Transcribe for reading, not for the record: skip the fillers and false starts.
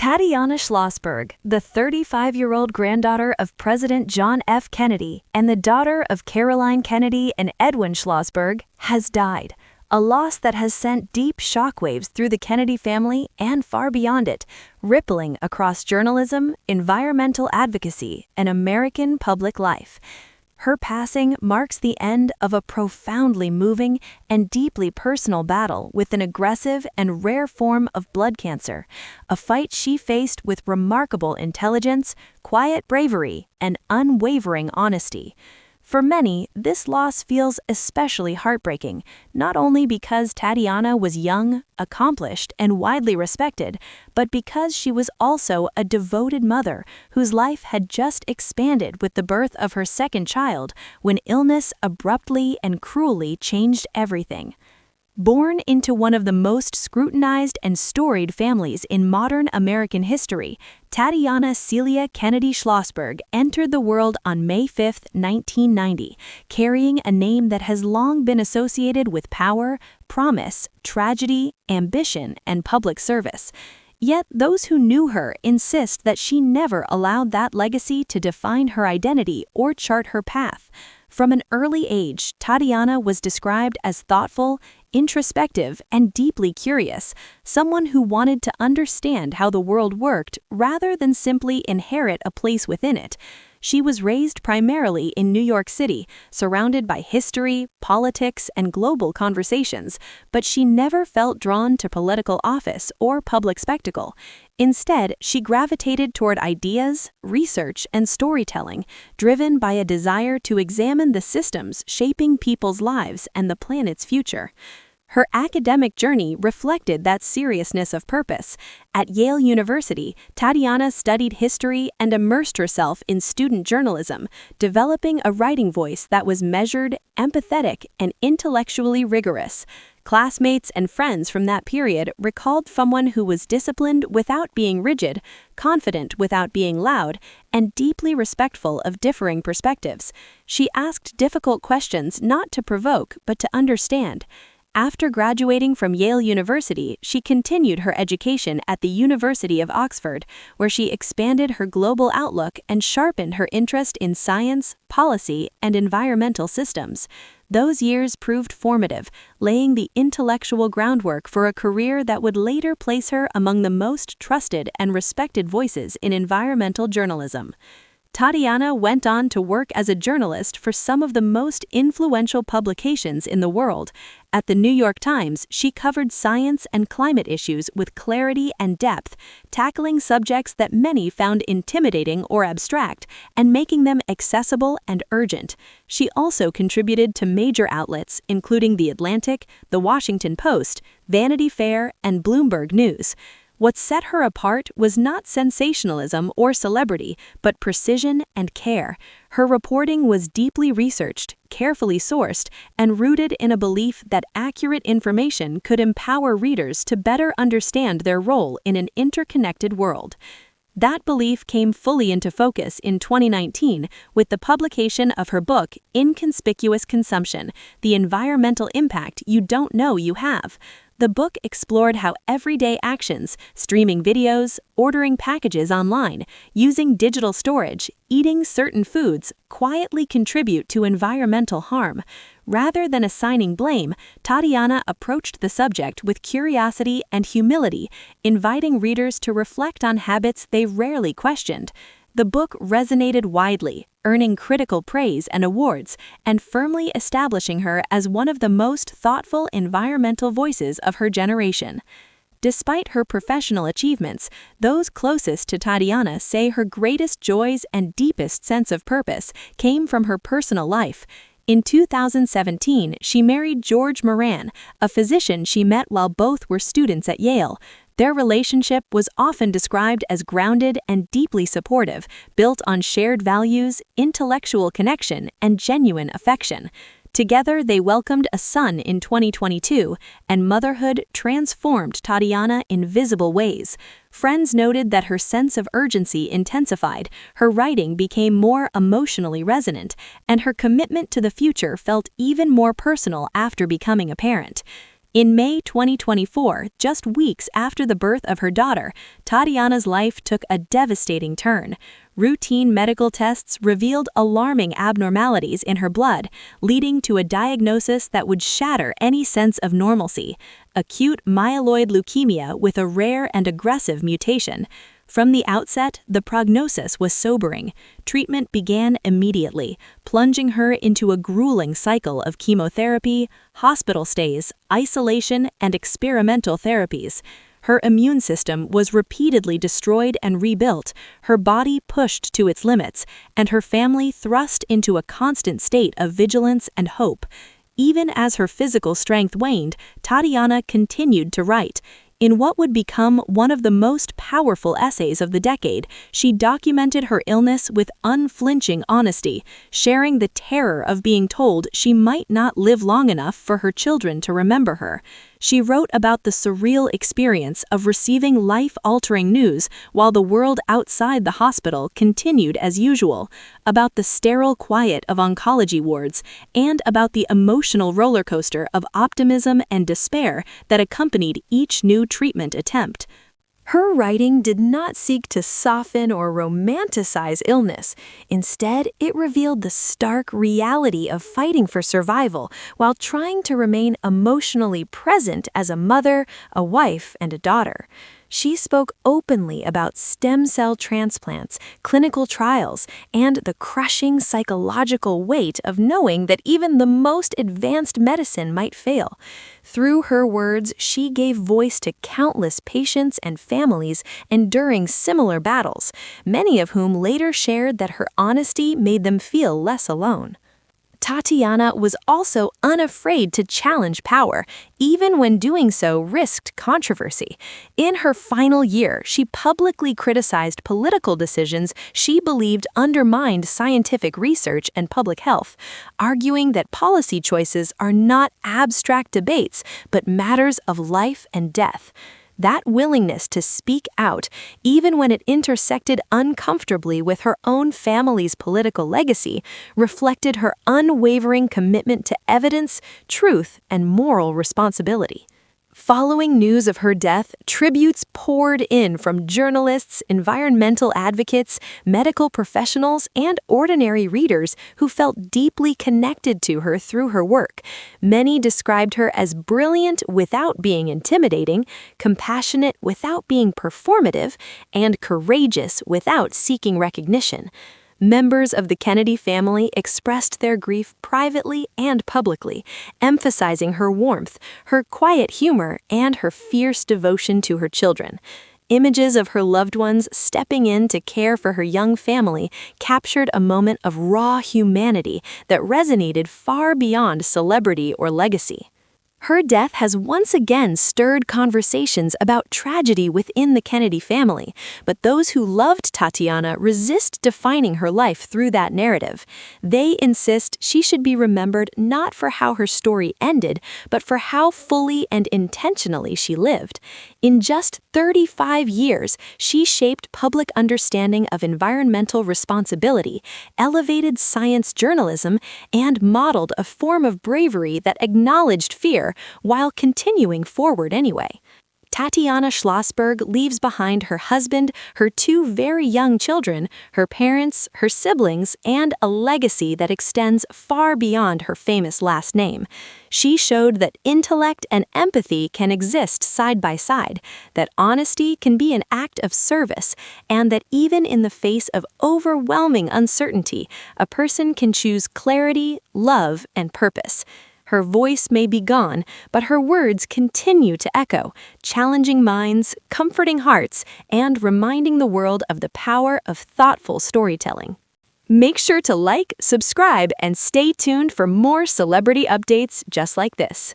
Tatiana Schlossberg, the 35-year-old granddaughter of President John F. Kennedy and the daughter of Caroline Kennedy and Edwin Schlossberg, has died, a loss that has sent deep shockwaves through the Kennedy family and far beyond it, rippling across journalism, environmental advocacy, and American public life. Her passing marks the end of a profoundly moving and deeply personal battle with an aggressive and rare form of blood cancer, a fight she faced with remarkable intelligence, quiet bravery, and unwavering honesty. For many, this loss feels especially heartbreaking, not only because Tatiana was young, accomplished, and widely respected, but because she was also a devoted mother whose life had just expanded with the birth of her second child when illness abruptly and cruelly changed everything. Born into one of the most scrutinized and storied families in modern American history, Tatiana Celia Kennedy Schlossberg entered the world on May 5, 1990, carrying a name that has long been associated with power, promise, tragedy, ambition, and public service. Yet those who knew her insist that she never allowed that legacy to define her identity or chart her path. From an early age, Tatiana was described as thoughtful, introspective, and deeply curious, someone who wanted to understand how the world worked rather than simply inherit a place within it. She was raised primarily in New York City, surrounded by history, politics, and global conversations, but she never felt drawn to political office or public spectacle. Instead, she gravitated toward ideas, research, and storytelling, driven by a desire to examine the systems shaping people's lives and the planet's future. Her academic journey reflected that seriousness of purpose. At Yale University, Tatiana studied history and immersed herself in student journalism, developing a writing voice that was measured, empathetic, and intellectually rigorous. Classmates and friends from that period recalled someone who was disciplined without being rigid, confident without being loud, and deeply respectful of differing perspectives. She asked difficult questions not to provoke, but to understand. After graduating from Yale University, she continued her education at the University of Oxford, where she expanded her global outlook and sharpened her interest in science, policy, and environmental systems. Those years proved formative, laying the intellectual groundwork for a career that would later place her among the most trusted and respected voices in environmental journalism. Tatiana went on to work as a journalist for some of the most influential publications in the world. At the New York Times, she covered science and climate issues with clarity and depth, tackling subjects that many found intimidating or abstract and making them accessible and urgent. She also contributed to major outlets, including The Atlantic, The Washington Post, Vanity Fair, and Bloomberg News. What set her apart was not sensationalism or celebrity, but precision and care. Her reporting was deeply researched, carefully sourced, and rooted in a belief that accurate information could empower readers to better understand their role in an interconnected world. That belief came fully into focus in 2019 with the publication of her book, Inconspicuous Consumption: The Environmental Impact You Don't Know You Have. The book explored how everyday actions, streaming videos, ordering packages online, using digital storage, eating certain foods, quietly contribute to environmental harm. Rather than assigning blame, Tatiana approached the subject with curiosity and humility, inviting readers to reflect on habits they rarely questioned. The book resonated widely, earning critical praise and awards, and firmly establishing her as one of the most thoughtful environmental voices of her generation. Despite her professional achievements, those closest to Tatiana say her greatest joys and deepest sense of purpose came from her personal life. In 2017, she married George Moran, a physician she met while both were students at Yale. Their relationship was often described as grounded and deeply supportive, built on shared values, intellectual connection, and genuine affection. Together, they welcomed a son in 2022, and motherhood transformed Tatiana in visible ways. Friends noted that her sense of urgency intensified, her writing became more emotionally resonant, and her commitment to the future felt even more personal after becoming a parent. In May 2024, just weeks after the birth of her daughter, Tatiana's life took a devastating turn. Routine medical tests revealed alarming abnormalities in her blood, leading to a diagnosis that would shatter any sense of normalcy: acute myeloid leukemia with a rare and aggressive mutation. From the outset, the prognosis was sobering. Treatment began immediately, plunging her into a grueling cycle of chemotherapy, hospital stays, isolation, and experimental therapies. Her immune system was repeatedly destroyed and rebuilt, her body pushed to its limits, and her family thrust into a constant state of vigilance and hope. Even as her physical strength waned, Tatiana continued to write. In what would become one of the most powerful essays of the decade, she documented her illness with unflinching honesty, sharing the terror of being told she might not live long enough for her children to remember her. She wrote about the surreal experience of receiving life-altering news while the world outside the hospital continued as usual, about the sterile quiet of oncology wards, and about the emotional roller coaster of optimism and despair that accompanied each new treatment attempt. Her writing did not seek to soften or romanticize illness. Instead, it revealed the stark reality of fighting for survival while trying to remain emotionally present as a mother, a wife, and a daughter. She spoke openly about stem cell transplants, clinical trials, and the crushing psychological weight of knowing that even the most advanced medicine might fail. Through her words, she gave voice to countless patients and families enduring similar battles, many of whom later shared that her honesty made them feel less alone. Tatiana was also unafraid to challenge power, even when doing so risked controversy. In her final year, she publicly criticized political decisions she believed undermined scientific research and public health, arguing that policy choices are not abstract debates, but matters of life and death. That willingness to speak out, even when it intersected uncomfortably with her own family's political legacy, reflected her unwavering commitment to evidence, truth, and moral responsibility. Following news of her death, tributes poured in from journalists, environmental advocates, medical professionals, and ordinary readers who felt deeply connected to her through her work. Many described her as brilliant without being intimidating, compassionate without being performative, and courageous without seeking recognition. Members of the Kennedy family expressed their grief privately and publicly, emphasizing her warmth, her quiet humor, and her fierce devotion to her children. Images of her loved ones stepping in to care for her young family captured a moment of raw humanity that resonated far beyond celebrity or legacy. Her death has once again stirred conversations about tragedy within the Kennedy family, but those who loved Tatiana resist defining her life through that narrative. They insist she should be remembered not for how her story ended, but for how fully and intentionally she lived. In just 35 years, she shaped public understanding of environmental responsibility, elevated science journalism, and modeled a form of bravery that acknowledged fear while continuing forward anyway. Tatiana Schlossberg leaves behind her husband, her two very young children, her parents, her siblings, and a legacy that extends far beyond her famous last name. She showed that intellect and empathy can exist side by side, that honesty can be an act of service, and that even in the face of overwhelming uncertainty, a person can choose clarity, love, and purpose. Her voice may be gone, but her words continue to echo, challenging minds, comforting hearts, and reminding the world of the power of thoughtful storytelling. Make sure to like, subscribe, and stay tuned for more celebrity updates just like this.